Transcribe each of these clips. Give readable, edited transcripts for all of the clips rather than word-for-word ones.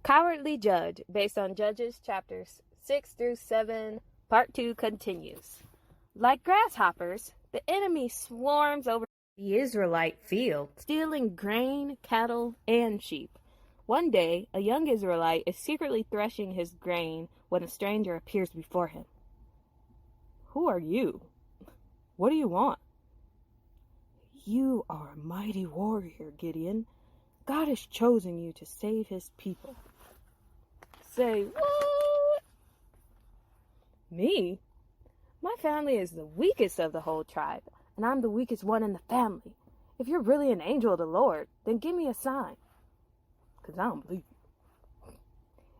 Cowardly Judge, based on Judges chapters 6 through 7, part 2 continues. Like grasshoppers, the enemy swarms over the Israelite field, stealing grain, cattle, and sheep. One day, a young Israelite is secretly threshing his grain when a stranger appears before him. "Who are you? What do you want?" "You are a mighty warrior, Gideon. God has chosen you to save his people." "Say what?" "Me? My family is the weakest of the whole tribe, and I'm the weakest one in the family. If you're really an angel of the Lord, then give me a sign, because I don't believe you."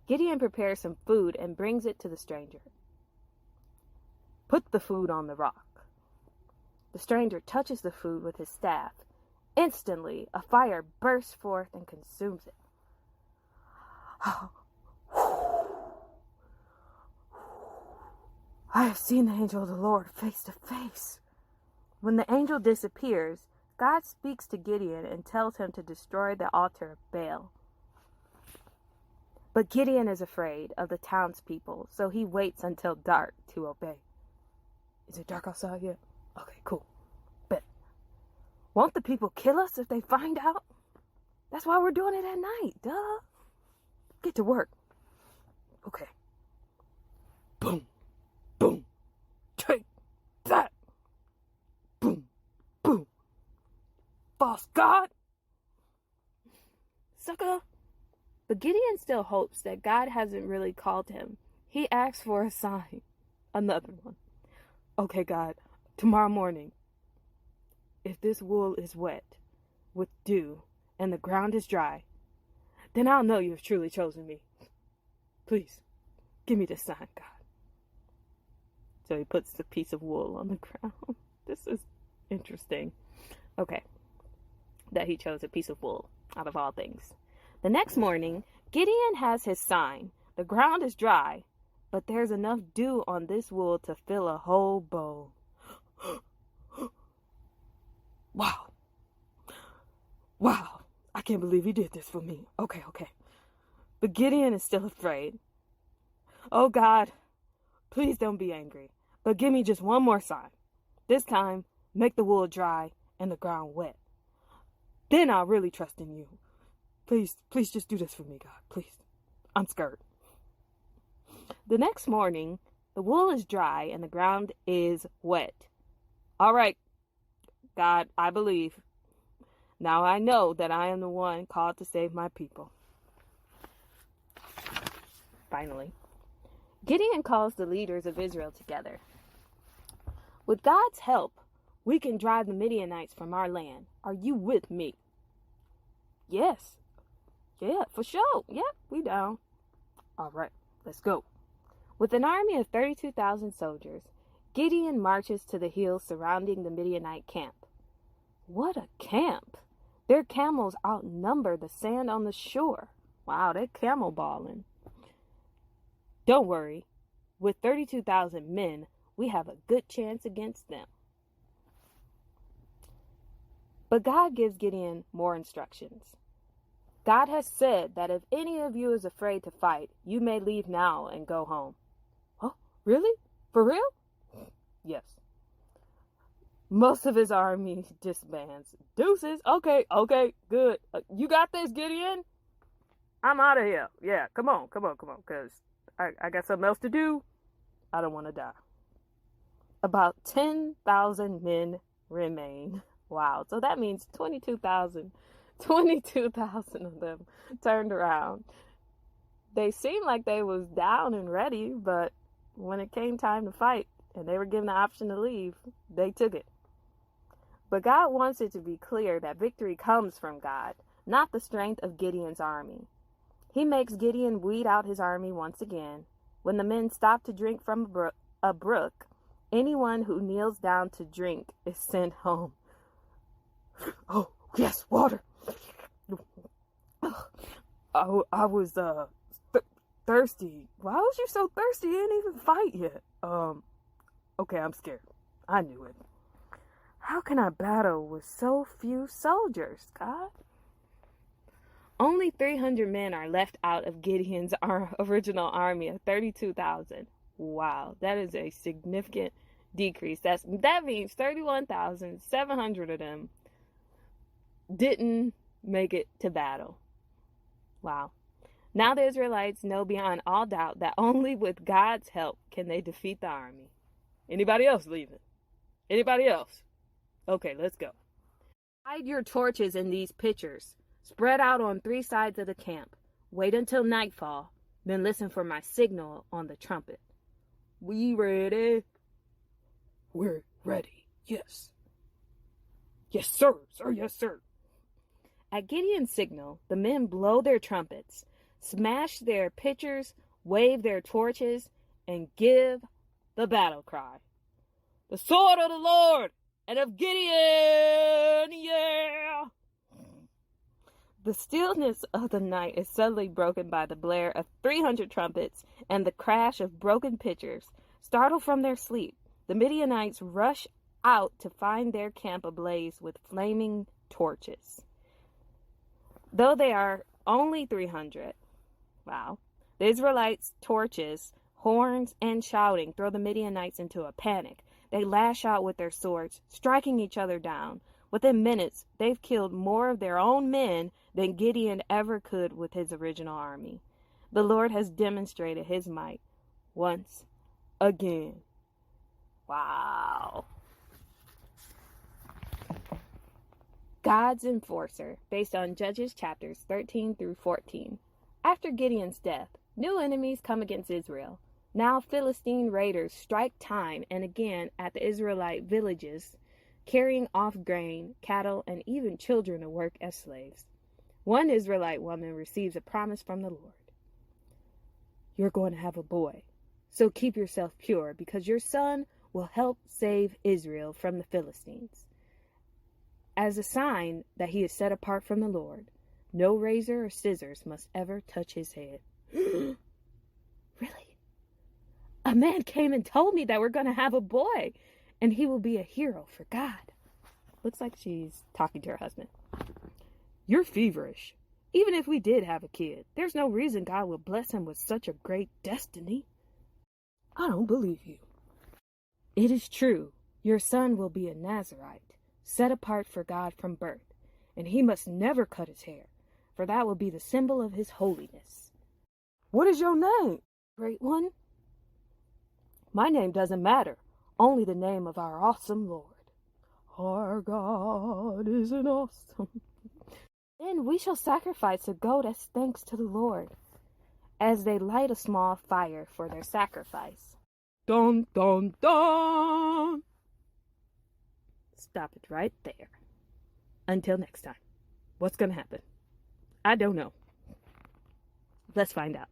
Gideon prepares some food and brings it to the stranger. "Put the food on the rock." The stranger touches the food with his staff. Instantly, a fire bursts forth and consumes it. "I have seen the angel of the Lord face to face." When the angel disappears, God speaks to Gideon and tells him to destroy the altar of Baal. But Gideon is afraid of the townspeople, so he waits until dark to obey. "Is it dark outside yet? Okay, cool. Bet. Won't the people kill us if they find out? That's why we're doing it at night, duh. Get to work." "Okay." Boom. Boom. Take that. Boom. Boom. False God. Sucker. But Gideon still hopes that God hasn't really called him. He asks for a sign. Another one. "Okay, God, tomorrow morning, if this wool is wet with dew and the ground is dry, then I'll know you have truly chosen me. Please, give me the sign, God." So he puts the piece of wool on the ground. This is interesting. Okay, that he chose a piece of wool out of all things. The next morning, Gideon has his sign. The ground is dry, but there's enough dew on this wool to fill a whole bowl. Wow. Wow. I can't believe he did this for me. Okay. But Gideon is still afraid. "Oh God, please don't be angry, but give me just one more sign. This time, make the wool dry and the ground wet. Then I'll really trust in you. Please just do this for me, God. Please. I'm scared." The next morning, the wool is dry and the ground is wet. "All right, God, I believe. Now I know that I am the one called to save my people." Finally, Gideon calls the leaders of Israel together. "With God's help, we can drive the Midianites from our land. Are you with me?" "Yes. Yeah, for sure. Yeah, we down." "All right, let's go." With an army of 32,000 soldiers, Gideon marches to the hills surrounding the Midianite camp. What a camp! Their camels outnumber the sand on the shore. Wow, they're camel balling. "Don't worry. With 32,000 men, we have a good chance against them." But God gives Gideon more instructions. "God has said that if any of you is afraid to fight, you may leave now and go home." "Oh, really? For real?" "Yes." Most of his army disbands. "Deuces. Okay, good. You got this, Gideon. I'm out of here. Yeah, come on, because I got something else to do. I don't want to die." About 10,000 men remain. Wow, so that means 22,000 of them turned around. They seemed like they was down and ready, but when it came time to fight and they were given the option to leave, they took it. But God wants it to be clear that victory comes from God, not the strength of Gideon's army. He makes Gideon weed out his army once again. When the men stop to drink from a brook, anyone who kneels down to drink is sent home. "Oh, yes, water. I was thirsty." "Why was you so thirsty? You didn't even fight yet." Okay, I'm scared. I knew it. How can I battle with so few soldiers, God? Only 300 men are left out of Gideon's original army of 32,000. Wow, that is a significant decrease. That means 31,700 of them didn't make it to battle. Wow. Now the Israelites know beyond all doubt that only with God's help can they defeat the army. Anybody else leaving? Anybody else? Okay, let's go. Hide your torches in these pitchers. Spread out on 3 sides of the camp. Wait until nightfall, then listen for my signal on the trumpet. We ready? We're ready, yes. Yes, sir, yes, sir. At Gideon's signal, the men blow their trumpets, smash their pitchers, wave their torches, and give the battle cry. The sword of the Lord and of Gideon, yeah! The stillness of the night is suddenly broken by the blare of 300 trumpets and the crash of broken pitchers. Startled from their sleep, the Midianites rush out to find their camp ablaze with flaming torches. Though they are only 300, wow, the Israelites' torches, horns, and shouting throw the Midianites into a panic. They lash out with their swords, striking each other down. Within minutes, they've killed more of their own men than Gideon ever could with his original army. The Lord has demonstrated his might once again. Wow. God's enforcer, based on Judges chapters 13 through 14. After Gideon's death, new enemies come against Israel. Now Philistine raiders strike time and again at the Israelite villages, carrying off grain, cattle, and even children to work as slaves. One Israelite woman receives a promise from the Lord. You're going to have a boy, so keep yourself pure, because your son will help save Israel from the Philistines. As a sign that he is set apart from the Lord, no razor or scissors must ever touch his head. Really? A man came and told me that we're going to have a boy, and he will be a hero for God. Looks like she's talking to her husband. You're feverish. Even if we did have a kid, there's no reason God will bless him with such a great destiny. I don't believe you. It is true. Your son will be a Nazirite, set apart for God from birth, and he must never cut his hair, for that will be the symbol of his holiness. What is your name, Great One? My name doesn't matter, only the name of our awesome Lord. Our God is an awesome. Then we shall sacrifice a goat as thanks to the Lord, as they light a small fire for their sacrifice. Dun, dun, dun! Stop it right there. Until next time. What's going to happen? I don't know. Let's find out.